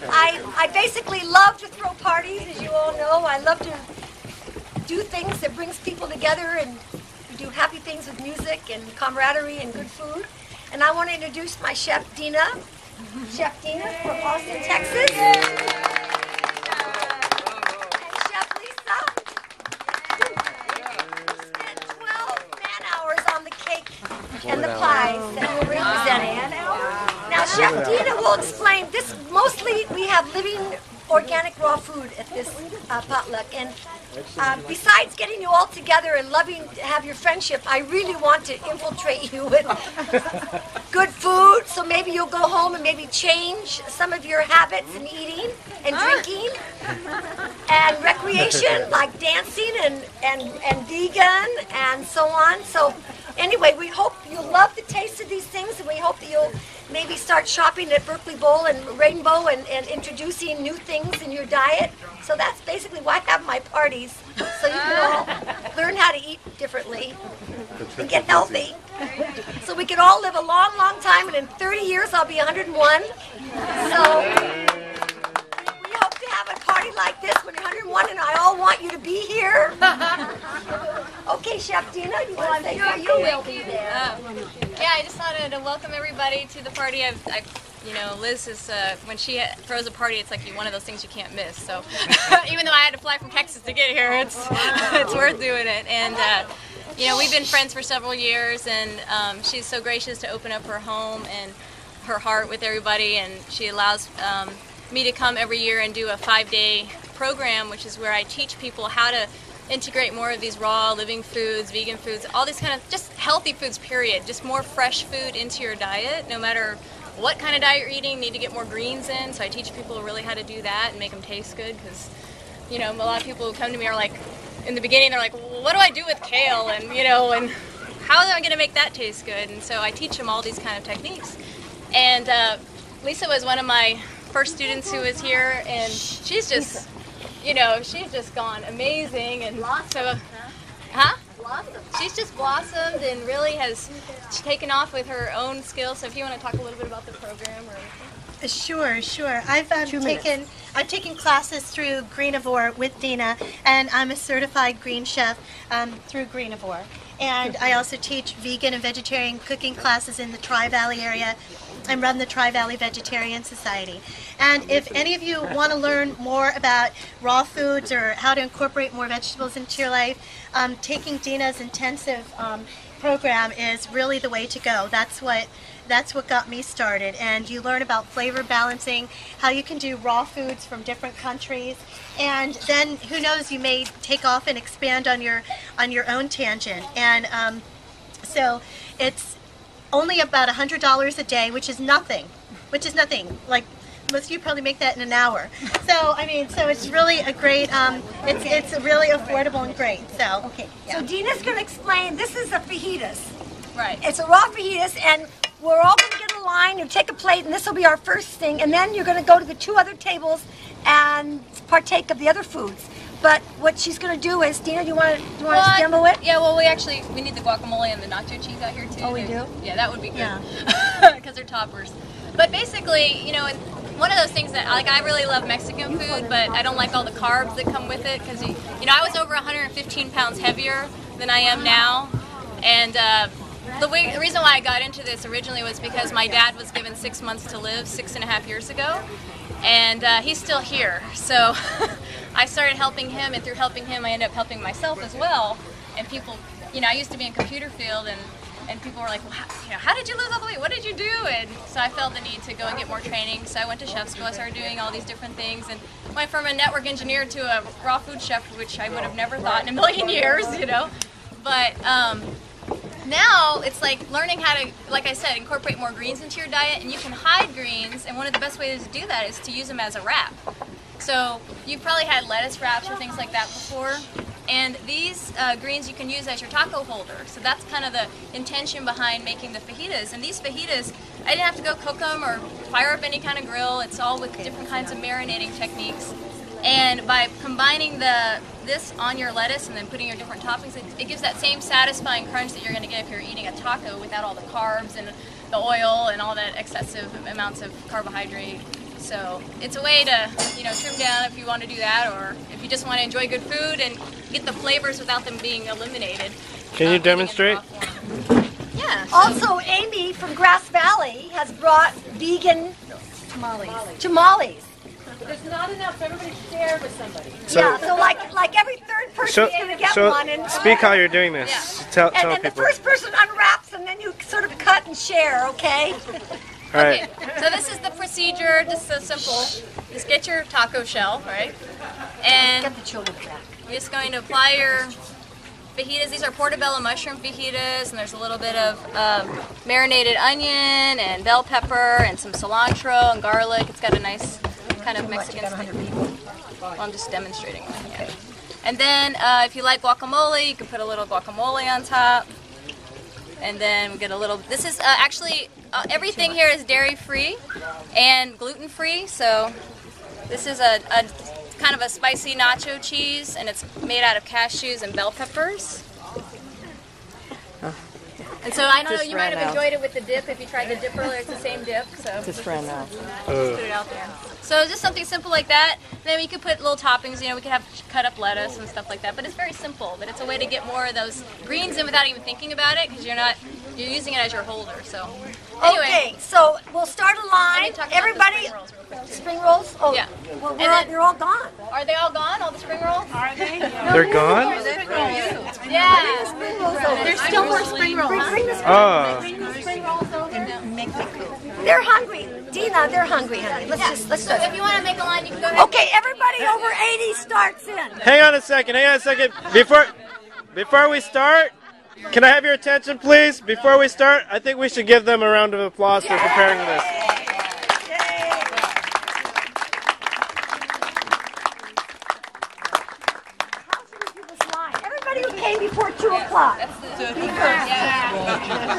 I basically love to throw parties, as you all know. I love to do things that brings people together and do happy things with music and camaraderie and good food. And I want to introduce my chef, Dina. Chef Dina from Austin, Texas. And Chef Lisa. Spent 12 man-hours on the cake and the pies that we're representing. Now, Chef Dina will explain this. Mostly, we have living organic raw food at this potluck. And besides getting you all together and loving to have your friendship, I really want to infiltrate you with good food. So maybe you'll go home and maybe change some of your habits in eating and drinking and recreation, like dancing and vegan and so on. So anyway, we hope you'll love the taste of these things, and we hope that you'll maybe start shopping at Berkeley Bowl and Rainbow and introducing new things in your diet. So that's basically why I have my parties, so you can all learn how to eat differently and get healthy. So we can all live a long, long time, and in 30 years I'll be 101. So we hope to have a party like this when you're 101, and I all want you to be here. Okay, Chef Dina, you want to say you will be there. Yeah, I just wanted to welcome everybody to the party. You know, Liz is, when she throws a party, it's like one of those things you can't miss. So even though I had to fly from Texas to get here, it's worth doing it. And you know, we've been friends for several years, and she's so gracious to open up her home and her heart with everybody, and she allows me to come every year and do a 5-day program, which is where I teach people how to integrate more of these raw, living foods, vegan foods, all these kind of just healthy foods, period. Just more fresh food into your diet, no matter what kind of diet you're eating. Need to get more greens in, so I teach people really how to do that and make them taste good, because, you know, a lot of people who come to me are like, in the beginning, they're like, well, what do I do with kale? And, you know, and how am I going to make that taste good? And so I teach them all these kind of techniques. And Lisa was one of my first students who was here, and she's just, you know, she's just gone amazing. And so, she's just blossomed and really has taken off with her own skills. So if you want to talk a little bit about the program or anything. Sure. I've taken classes through Greenivore with Dina, and I'm a certified green chef through Greenivore. And I also teach vegan and vegetarian cooking classes in the Tri-Valley area and run the Tri-Valley Vegetarian Society. And if any of you want to learn more about raw foods or how to incorporate more vegetables into your life, taking Dina's intensive program is really the way to go. That's what got me started. And you learn about flavor balancing, how you can do raw foods from different countries, and then who knows, you may take off and expand on your own tangent. And so it's only about $100 a day, which is nothing. Like, most of you probably make that in an hour. So I mean, so it's really a great. It's really affordable and great. So okay. Yeah. So Dina's going to explain. This is a fajitas. Right. It's a raw fajitas, and we're all going to get in line. You take a plate, and this will be our first thing. And then you're going to go to the 2 other tables and partake of the other foods. But what she's going to do is, Dina, you want to demo it? Yeah, well, we need the guacamole and the nacho cheese out here too. Oh, we do? Yeah, that would be good. Yeah. Because they're toppers. But basically, you know, one of those things that, like, I really love Mexican food, but I don't like all the carbs that come with it, because, you know, I was over 115 pounds heavier than I am now. And the reason why I got into this originally was because my dad was given 6 months to live 6.5 years ago. And he's still here, so I started helping him, and through helping him I ended up helping myself as well. And people, you know, I used to be in computer field, and people were like, well, how did you lose all the weight? What did you do? And so I felt the need to go and get more training. So I went to chef school. I started doing all these different things, and went from a network engineer to a raw food chef, which I would have never thought in a million years, you know. But now it's like learning how to, like I said, incorporate more greens into your diet, and you can hide greens, and one of the best ways to do that is to use them as a wrap. So you've probably had lettuce wraps or things like that before, and these greens you can use as your taco holder. So that's kind of the intention behind making the fajitas. And these fajitas, I didn't have to go cook them or fire up any kind of grill. It's all with different kinds of marinating techniques. And by combining this on your lettuce and then putting your different toppings, it gives that same satisfying crunch that you're going to get if you're eating a taco without all the carbs and the oil and all that excessive amounts of carbohydrate. So it's a way to, you know, trim down if you want to do that, or if you just want to enjoy good food and get the flavors without them being eliminated. Can you demonstrate? Yeah. Also, Amy from Grass Valley has brought vegan tamales. There's not enough, so everybody share with somebody. Yeah, so like every third person is going to get one. And speak how you're doing this. Yeah. Tell and then the people. first person unwraps, and then you sort of cut and share, okay? All right. Okay, so this is the procedure, just so simple. Just get your taco shell, right? And Get the children back. you're just going to apply your fajitas. These are portobello mushroom fajitas, and there's a little bit of marinated onion and bell pepper and some cilantro and garlic. It's got a nice kind of Mexican flavor. Well, I'm just demonstrating. Yeah. And then if you like guacamole, you can put a little guacamole on top. And then we get a little, this is actually, everything here is dairy-free and gluten-free. So this is a kind of a spicy nacho cheese, and it's made out of cashews and bell peppers. And so I don't know, you might have enjoyed it with the dip if you tried the dip earlier. It's the same dip. So Just ran out. just put it out there. So just something simple like that. Then we could put little toppings. You know, we could have cut up lettuce and stuff like that. But it's very simple. But it's a way to get more of those greens in without even thinking about it, because you're using it as your holder. So anyway, Okay, so we'll start a let line. me talk about the Everybody, spring rolls real quick. spring rolls? Oh, Yeah. Well, And then- they're all gone. Are they all gone? All the spring rolls? They're gone? Yeah. Spring rolls over. There's still more spring rolls. Bring the spring Oh. They're hungry. Dina, they're hungry, honey. Let's do So it. if you want to make a line, you can go ahead. Okay, everybody over 80 starts in. Hang on a second. Before we start, can I have your attention, please? Before we start, I think we should give them a round of applause for preparing this. Everybody who came before 2 o'clock. That's the, yeah.